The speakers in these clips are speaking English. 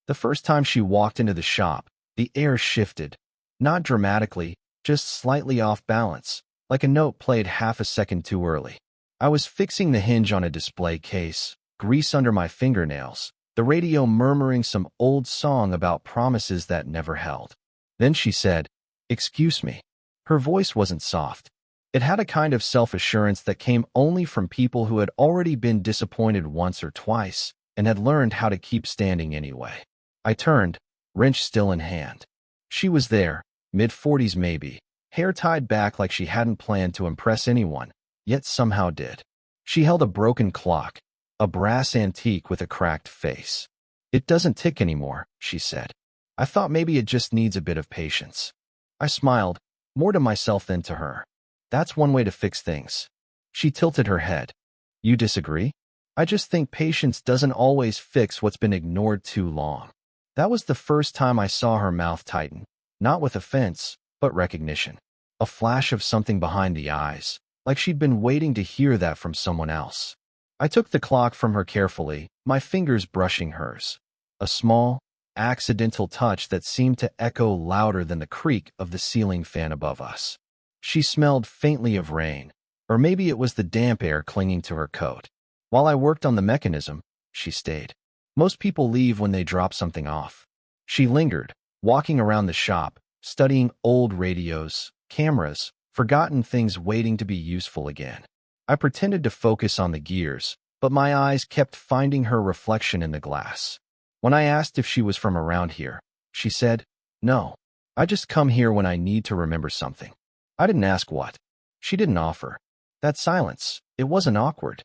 The first time she walked into the shop, the air shifted. Not dramatically, just slightly off balance, like a note played half a second too early. I was fixing the hinge on a display case, grease under my fingernails, the radio murmuring some old song about promises that never held. Then she said, "Excuse me." Her voice wasn't soft. It had a kind of self-assurance that came only from people who had already been disappointed once or twice and had learned how to keep standing anyway. I turned, wrench still in hand. She was there, mid-40s maybe, hair tied back like she hadn't planned to impress anyone, yet somehow did. She held a broken clock, a brass antique with a cracked face. "It doesn't tick anymore," she said. "I thought maybe it just needs a bit of patience." I smiled, more to myself than to her. "That's one way to fix things." She tilted her head. "You disagree?" "I just think patience doesn't always fix what's been ignored too long." That was the first time I saw her mouth tighten, not with offense, but recognition. A flash of something behind the eyes, like she'd been waiting to hear that from someone else. I took the clock from her carefully, my fingers brushing hers. A small, accidental touch that seemed to echo louder than the creak of the ceiling fan above us. She smelled faintly of rain, or maybe it was the damp air clinging to her coat. While I worked on the mechanism, she stayed. Most people leave when they drop something off. She lingered, walking around the shop, studying old radios, cameras, forgotten things waiting to be useful again. I pretended to focus on the gears, but my eyes kept finding her reflection in the glass. When I asked if she was from around here, she said, "No, I just come here when I need to remember something." I didn't ask what. She didn't offer. That silence, it wasn't awkward.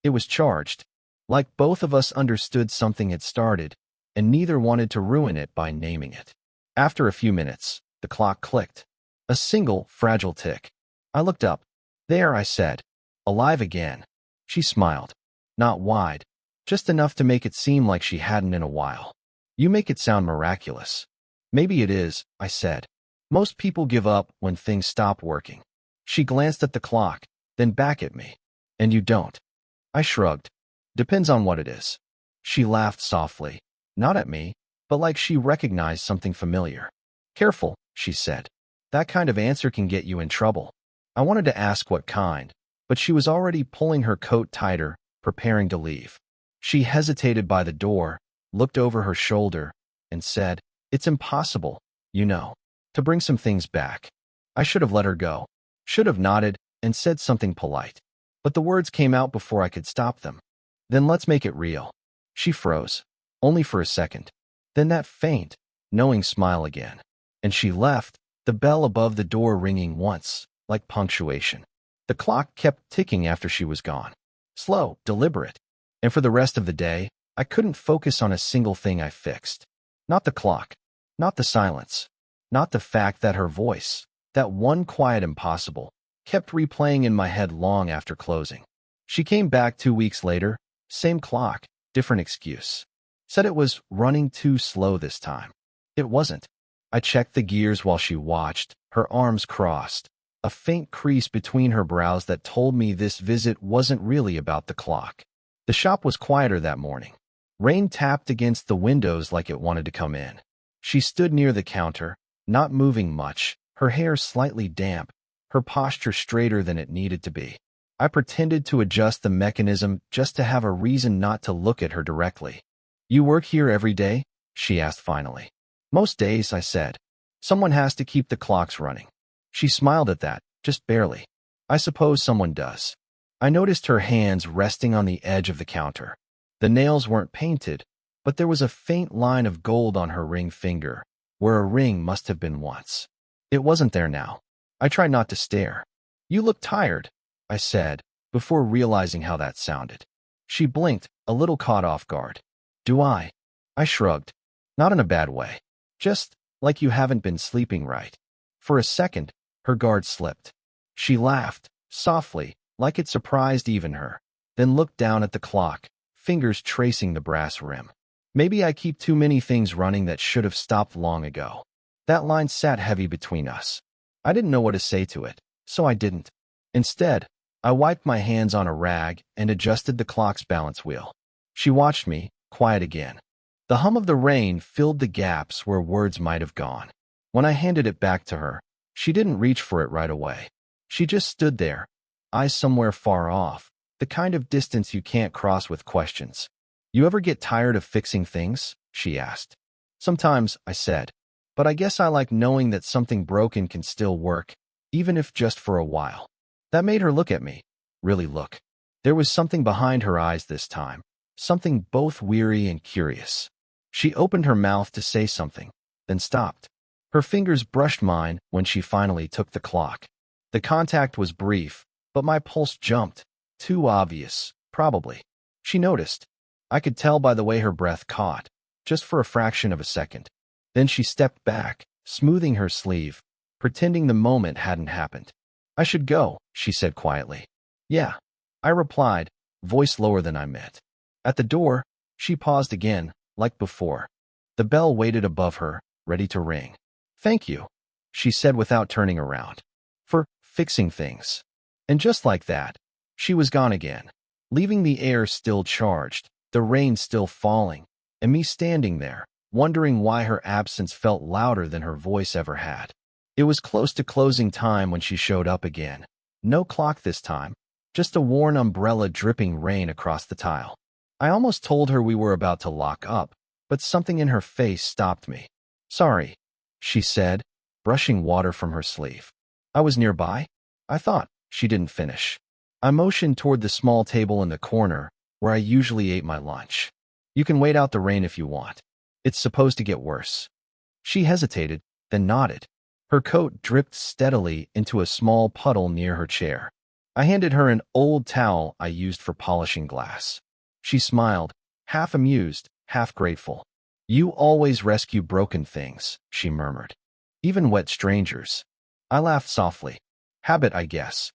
It was charged. Like both of us understood something had started, and neither wanted to ruin it by naming it. After a few minutes, the clock clicked. A single, fragile tick. I looked up. "There," I said. "Alive again." She smiled. Not wide, just enough to make it seem like she hadn't in a while. "You make it sound miraculous." "Maybe it is," I said. "Most people give up when things stop working." She glanced at the clock, then back at me. "And you don't." I shrugged. "Depends on what it is." She laughed softly, not at me, but like she recognized something familiar. "Careful," she said. "That kind of answer can get you in trouble." I wanted to ask what kind, but she was already pulling her coat tighter, preparing to leave. She hesitated by the door, looked over her shoulder, and said, "It's impossible, you know, to bring some things back." I should have let her go, should have nodded and said something polite, but the words came out before I could stop them. "Then let's make it real." She froze, only for a second. Then that faint, knowing smile again. And she left, the bell above the door ringing once, like punctuation. The clock kept ticking after she was gone. Slow, deliberate. And for the rest of the day, I couldn't focus on a single thing I fixed. Not the clock, not the silence, not the fact that her voice, that one quiet impossible, kept replaying in my head long after closing. She came back 2 weeks later, same clock, different excuse. Said it was running too slow this time. It wasn't. I checked the gears while she watched, her arms crossed, a faint crease between her brows that told me this visit wasn't really about the clock. The shop was quieter that morning. Rain tapped against the windows like it wanted to come in. She stood near the counter, not moving much, her hair slightly damp, her posture straighter than it needed to be. I pretended to adjust the mechanism just to have a reason not to look at her directly. "You work here every day?" she asked finally. "Most days," I said. "Someone has to keep the clocks running." She smiled at that, just barely. "I suppose someone does." I noticed her hands resting on the edge of the counter. The nails weren't painted, but there was a faint line of gold on her ring finger, where a ring must have been once. It wasn't there now. I tried not to stare. "You look tired," I said, before realizing how that sounded. She blinked, a little caught off guard. "Do I?" I shrugged. "Not in a bad way. Just like you haven't been sleeping right." For a second, her guard slipped. She laughed, softly, like it surprised even her, then looked down at the clock, fingers tracing the brass rim. "Maybe I keep too many things running that should have stopped long ago." That line sat heavy between us. I didn't know what to say to it, so I didn't. Instead, I wiped my hands on a rag and adjusted the clock's balance wheel. She watched me, quiet again. The hum of the rain filled the gaps where words might have gone. When I handed it back to her, she didn't reach for it right away. She just stood there, eyes somewhere far off, the kind of distance you can't cross with questions. "You ever get tired of fixing things?" she asked. "Sometimes," I said. "But I guess I like knowing that something broken can still work, even if just for a while." That made her look at me. Really look. There was something behind her eyes this time, something both weary and curious. She opened her mouth to say something, then stopped. Her fingers brushed mine when she finally took the clock. The contact was brief, but my pulse jumped. Too obvious, probably. She noticed. I could tell by the way her breath caught, just for a fraction of a second. Then she stepped back, smoothing her sleeve, pretending the moment hadn't happened. "I should go," she said quietly. "Yeah," I replied, voice lower than I meant. At the door, she paused again, like before. The bell waited above her, ready to ring. "Thank you," she said without turning around. "For fixing things." And just like that, she was gone again, leaving the air still charged, the rain still falling, and me standing there, wondering why her absence felt louder than her voice ever had. It was close to closing time when she showed up again. No clock this time, just a worn umbrella dripping rain across the tile. I almost told her we were about to lock up, but something in her face stopped me. "Sorry," she said, brushing water from her sleeve. "I was nearby. I thought." She didn't finish. I motioned toward the small table in the corner, where I usually ate my lunch. "You can wait out the rain if you want. It's supposed to get worse." She hesitated, then nodded. Her coat dripped steadily into a small puddle near her chair. I handed her an old towel I used for polishing glass. She smiled, half amused, half grateful. "You always rescue broken things," she murmured. "Even wet strangers." I laughed softly. "Habit, I guess."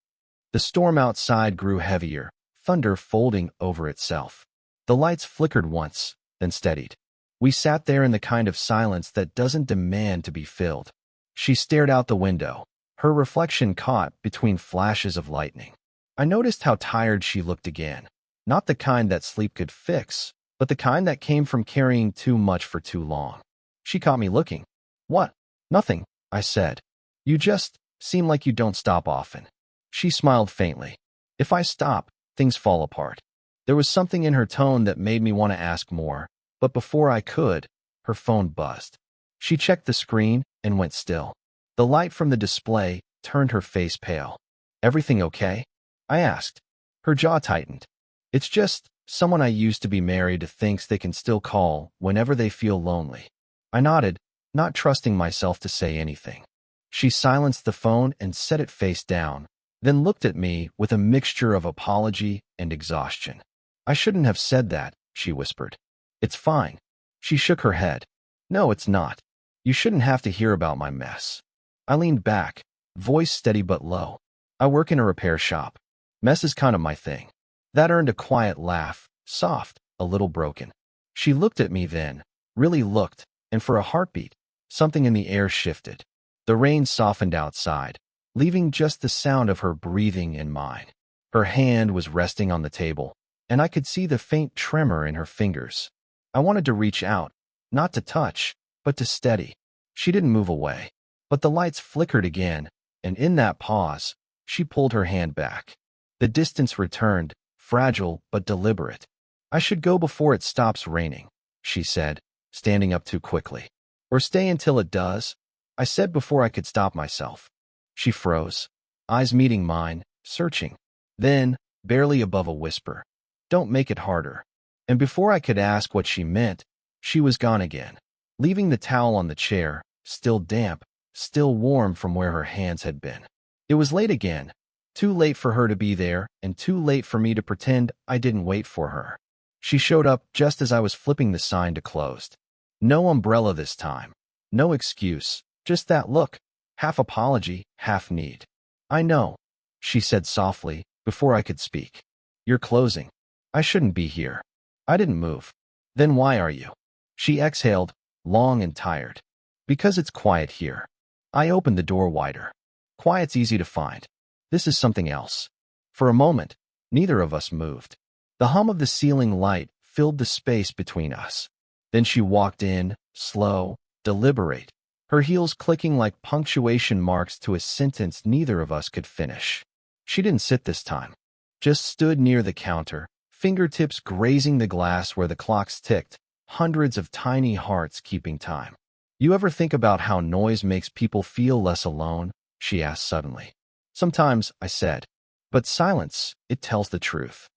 The storm outside grew heavier, thunder folding over itself. The lights flickered once, then steadied. We sat there in the kind of silence that doesn't demand to be filled. She stared out the window, her reflection caught between flashes of lightning. I noticed how tired she looked again. Not the kind that sleep could fix, but the kind that came from carrying too much for too long. She caught me looking. "What?" "Nothing," I said. "You just seem like you don't stop often." She smiled faintly. "If I stop, things fall apart." There was something in her tone that made me want to ask more, but before I could, her phone buzzed. She checked the screen and went still. The light from the display turned her face pale. "Everything okay?" I asked. Her jaw tightened. "It's just someone I used to be married to thinks they can still call whenever they feel lonely." I nodded, not trusting myself to say anything. She silenced the phone and set it face down, then looked at me with a mixture of apology and exhaustion. "I shouldn't have said that," she whispered. "It's fine." She shook her head. "No, it's not. You shouldn't have to hear about my mess." I leaned back, voice steady but low. "I work in a repair shop. Mess is kind of my thing." That earned a quiet laugh, soft, a little broken. She looked at me then, really looked, and for a heartbeat, something in the air shifted. The rain softened outside, leaving just the sound of her breathing in mine. Her hand was resting on the table, and I could see the faint tremor in her fingers. I wanted to reach out, not to touch, but to steady. She didn't move away, but the lights flickered again, and in that pause, she pulled her hand back. The distance returned, fragile but deliberate. "I should go before it stops raining," she said, standing up too quickly. "Or stay until it does," I said before I could stop myself. She froze, eyes meeting mine, searching. Then, barely above a whisper, "Don't make it harder." And before I could ask what she meant, she was gone again, leaving the towel on the chair, still damp, still warm from where her hands had been. It was late again. Too late for her to be there, and too late for me to pretend I didn't wait for her. She showed up just as I was flipping the sign to closed. No umbrella this time. No excuse. Just that look. Half apology, half need. "I know," she said softly, before I could speak. "You're closing. I shouldn't be here." I didn't move. "Then why are you?" She exhaled, long and tired. "Because it's quiet here." I opened the door wider. Quiet's easy to find. This is something else. For a moment, neither of us moved. The hum of the ceiling light filled the space between us. Then she walked in, slow, deliberate, her heels clicking like punctuation marks to a sentence neither of us could finish. She didn't sit this time, just stood near the counter, fingertips grazing the glass where the clocks ticked, hundreds of tiny hearts keeping time. You ever think about how noise makes people feel less alone? She asked suddenly. Sometimes, I said. But silence, it tells the truth.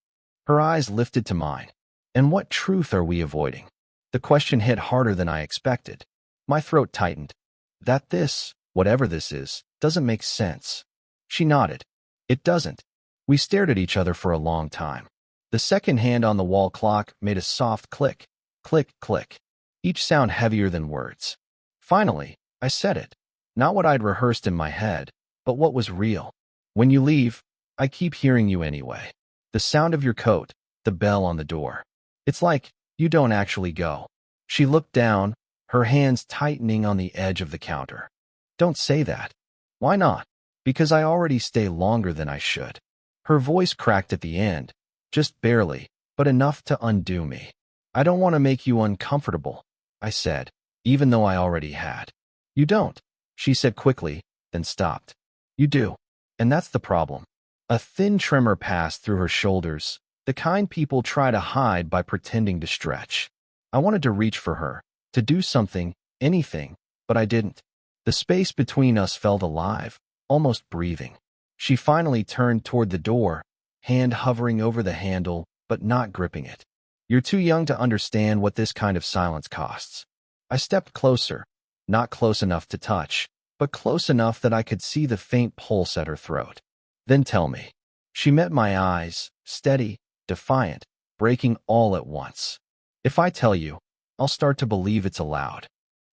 Her eyes lifted to mine. And what truth are we avoiding? The question hit harder than I expected. My throat tightened. That this, whatever this is, doesn't make sense. She nodded. It doesn't. We stared at each other for a long time. The second hand on the wall clock made a soft click, click, click, each sound heavier than words. Finally, I said it. Not what I'd rehearsed in my head, but what was real. When you leave, I keep hearing you anyway. The sound of your coat, the bell on the door. It's like you don't actually go. She looked down, her hands tightening on the edge of the counter. Don't say that. Why not? Because I already stay longer than I should. Her voice cracked at the end, just barely, but enough to undo me. I don't want to make you uncomfortable, I said, even though I already had. You don't, she said quickly, then stopped. You do. And that's the problem. A thin tremor passed through her shoulders, the kind people try to hide by pretending to stretch. I wanted to reach for her, to do something, anything, but I didn't. The space between us felt alive, almost breathing. She finally turned toward the door, hand hovering over the handle, but not gripping it. You're too young to understand what this kind of silence costs. I stepped closer, not close enough to touch, but close enough that I could see the faint pulse at her throat. Then tell me. She met my eyes, steady, defiant, breaking all at once. If I tell you, I'll start to believe it's allowed.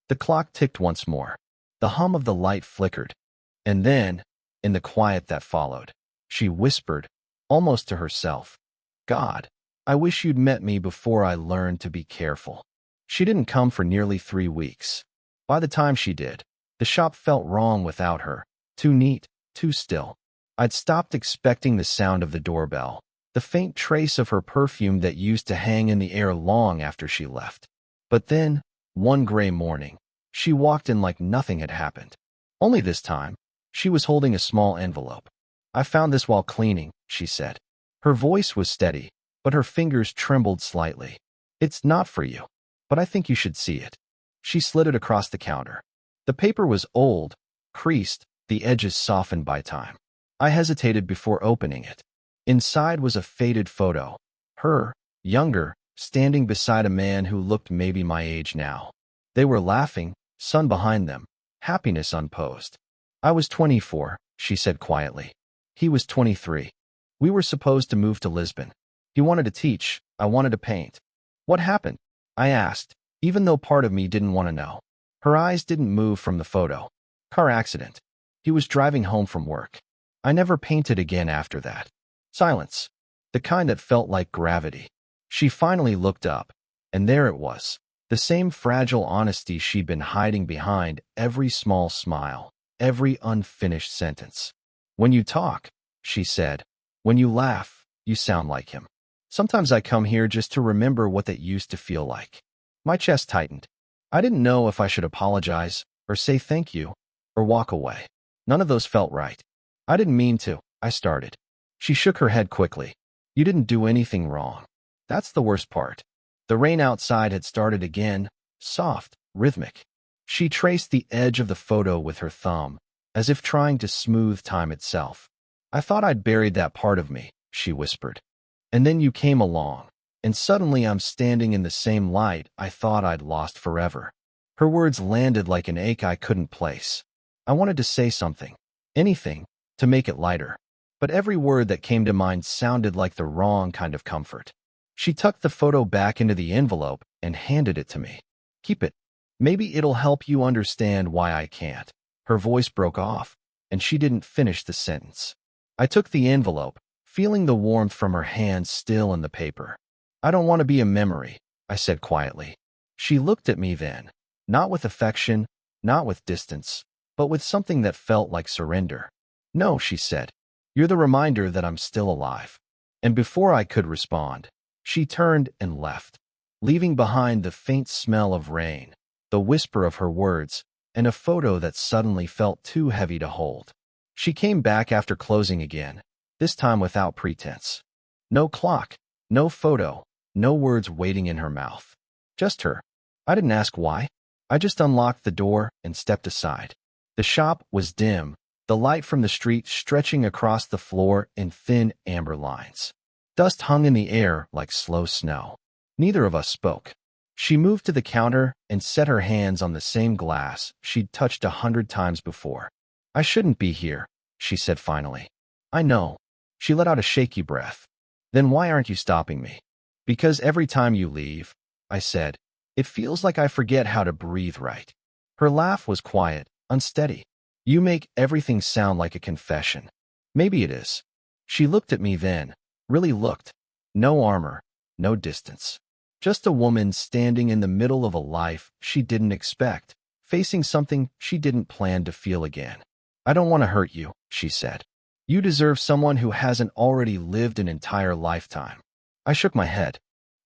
The clock ticked once more. The hum of the light flickered. And then, in the quiet that followed, she whispered, almost to herself, God, I wish you'd met me before I learned to be careful. She didn't come for nearly 3 weeks. By the time she did, the shop felt wrong without her, too neat, too still. I'd stopped expecting the sound of the doorbell, the faint trace of her perfume that used to hang in the air long after she left. But then, one gray morning, she walked in like nothing had happened. Only this time, she was holding a small envelope. I found this while cleaning, she said. Her voice was steady, but her fingers trembled slightly. It's not for you, but I think you should see it. She slid it across the counter. The paper was old, creased, the edges softened by time. I hesitated before opening it. Inside was a faded photo. Her, younger, standing beside a man who looked maybe my age now. They were laughing, sun behind them, happiness unposed. I was 24, she said quietly. He was 23. We were supposed to move to Lisbon. He wanted to teach, I wanted to paint. What happened? I asked, even though part of me didn't want to know. Her eyes didn't move from the photo. Car accident. He was driving home from work. I never painted again after that. Silence. The kind that felt like gravity. She finally looked up, and there it was. The same fragile honesty she'd been hiding behind every small smile, every unfinished sentence. When you talk, she said, when you laugh, you sound like him. Sometimes I come here just to remember what that used to feel like. My chest tightened. I didn't know if I should apologize, or say thank you, or walk away. None of those felt right. I didn't mean to, I started. She shook her head quickly. You didn't do anything wrong. That's the worst part. The rain outside had started again, soft, rhythmic. She traced the edge of the photo with her thumb, as if trying to smooth time itself. I thought I'd buried that part of me, she whispered. And then you came along, and suddenly I'm standing in the same light I thought I'd lost forever. Her words landed like an ache I couldn't place. I wanted to say something, anything, to make it lighter. But every word that came to mind sounded like the wrong kind of comfort. She tucked the photo back into the envelope and handed it to me. Keep it. Maybe it'll help you understand why I can't. Her voice broke off, and she didn't finish the sentence. I took the envelope, feeling the warmth from her hand still in the paper. I don't want to be a memory, I said quietly. She looked at me then, not with affection, not with distance, but with something that felt like surrender. No, she said. You're the reminder that I'm still alive. And before I could respond, she turned and left. leaving behind the faint smell of rain, the whisper of her words, and a photo that suddenly felt too heavy to hold. She came back after closing again, this time without pretense. No clock, no photo, no words waiting in her mouth. Just her. I didn't ask why. I just unlocked the door and stepped aside. The shop was dim, the light from the street stretching across the floor in thin amber lines. Dust hung in the air like slow snow. Neither of us spoke. She moved to the counter and set her hands on the same glass she'd touched 100 times before. I shouldn't be here, she said finally. I know. She let out a shaky breath. Then why aren't you stopping me? Because every time you leave, I said, it feels like I forget how to breathe right. Her laugh was quiet, unsteady. You make everything sound like a confession. Maybe it is. She looked at me then, really looked. No armor, no distance. Just a woman standing in the middle of a life she didn't expect, facing something she didn't plan to feel again. I don't want to hurt you, she said. You deserve someone who hasn't already lived an entire lifetime. I shook my head.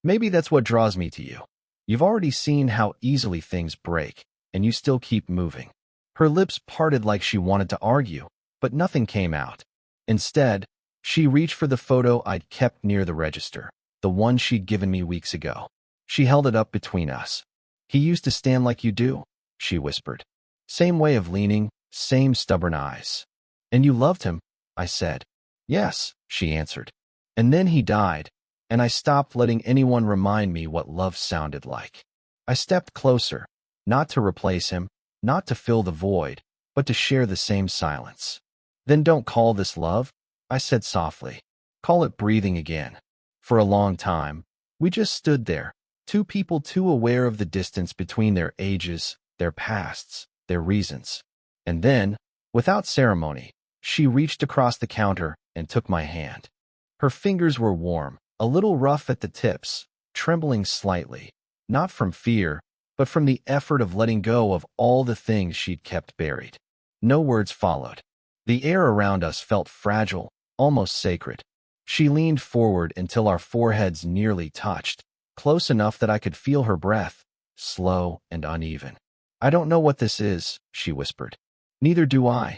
Maybe that's what draws me to you. You've already seen how easily things break, and you still keep moving. Her lips parted like she wanted to argue, but nothing came out. Instead, she reached for the photo I'd kept near the register, the one she'd given me weeks ago. She held it up between us. He used to stand like you do, she whispered. Same way of leaning, same stubborn eyes. And you loved him, I said. Yes, she answered. And then he died, and I stopped letting anyone remind me what love sounded like. I stepped closer, not to replace him, not to fill the void, but to share the same silence. Then don't call this love, I said softly. Call it breathing again. For a long time, we just stood there, two people too aware of the distance between their ages, their pasts, their reasons. And then, without ceremony, she reached across the counter and took my hand. Her fingers were warm, a little rough at the tips, trembling slightly, not from fear, but from the effort of letting go of all the things she'd kept buried. No words followed. The air around us felt fragile, almost sacred. She leaned forward until our foreheads nearly touched, close enough that I could feel her breath, slow and uneven. I don't know what this is, she whispered. Neither do I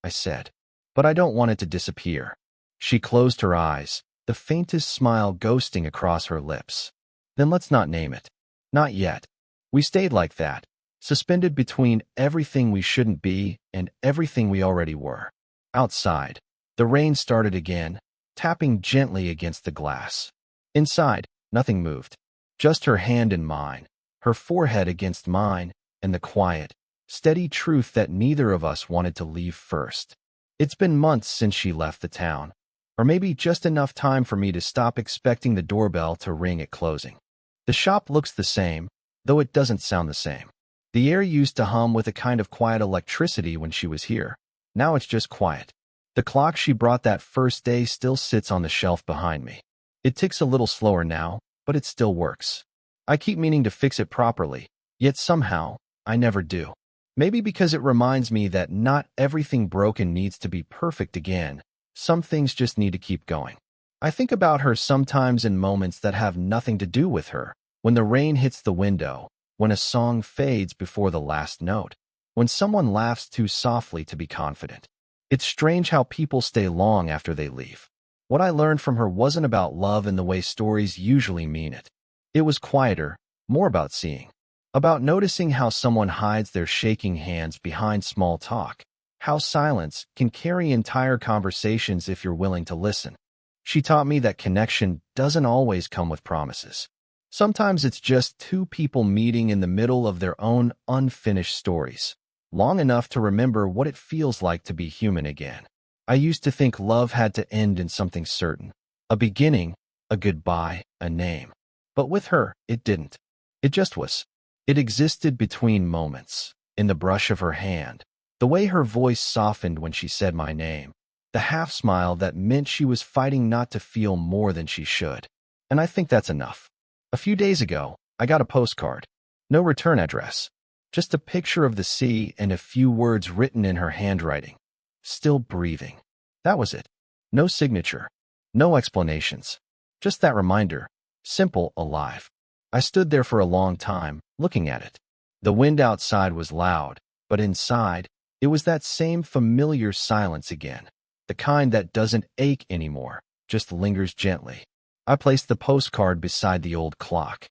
said. But I don't want it to disappear. She closed her eyes, the faintest smile ghosting across her lips. Then let's not name it. Not yet. We stayed like that, suspended between everything we shouldn't be and everything we already were. Outside, the rain started again, tapping gently against the glass. Inside, nothing moved. Just her hand in mine, her forehead against mine, and the quiet, steady truth that neither of us wanted to leave first. It's been months since she left the town, or maybe just enough time for me to stop expecting the doorbell to ring at closing. The shop looks the same, though it doesn't sound the same. The air used to hum with a kind of quiet electricity when she was here. Now it's just quiet. The clock she brought that first day still sits on the shelf behind me. It ticks a little slower now, but it still works. I keep meaning to fix it properly, yet somehow, I never do. Maybe because it reminds me that not everything broken needs to be perfect again. Some things just need to keep going. I think about her sometimes in moments that have nothing to do with her. When the rain hits the window, when a song fades before the last note, when someone laughs too softly to be confident. It's strange how people stay long after they leave. What I learned from her wasn't about love in the way stories usually mean it. It was quieter, more about seeing. About noticing how someone hides their shaking hands behind small talk, how silence can carry entire conversations if you're willing to listen. She taught me that connection doesn't always come with promises. Sometimes it's just two people meeting in the middle of their own unfinished stories, long enough to remember what it feels like to be human again. I used to think love had to end in something certain, a beginning, a goodbye, a name. But with her, it didn't. It just was. It existed between moments, in the brush of her hand, the way her voice softened when she said my name, the half-smile that meant she was fighting not to feel more than she should. And I think that's enough. A few days ago, I got a postcard. No return address. Just a picture of the sea and a few words written in her handwriting. Still breathing. That was it. No signature. No explanations. Just that reminder. Simple, alive. I stood there for a long time, looking at it. The wind outside was loud, but inside, it was that same familiar silence again, the kind that doesn't ache anymore, just lingers gently. I placed the postcard beside the old clock.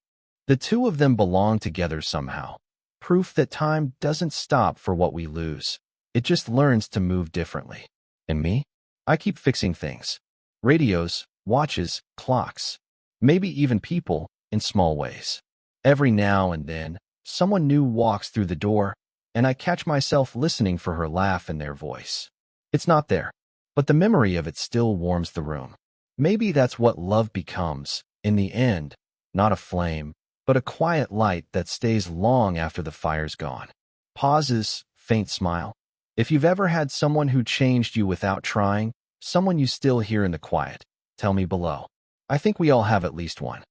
The two of them belong together somehow. Proof that time doesn't stop for what we lose. It just learns to move differently. And me? I keep fixing things. Radios, watches, clocks. Maybe even people, in small ways. Every now and then, someone new walks through the door, and I catch myself listening for her laugh and their voice. It's not there, but the memory of it still warms the room. Maybe that's what love becomes, in the end, not a flame, but a quiet light that stays long after the fire's gone. Pauses, faint smile. If you've ever had someone who changed you without trying, someone you still hear in the quiet, tell me below. I think we all have at least one.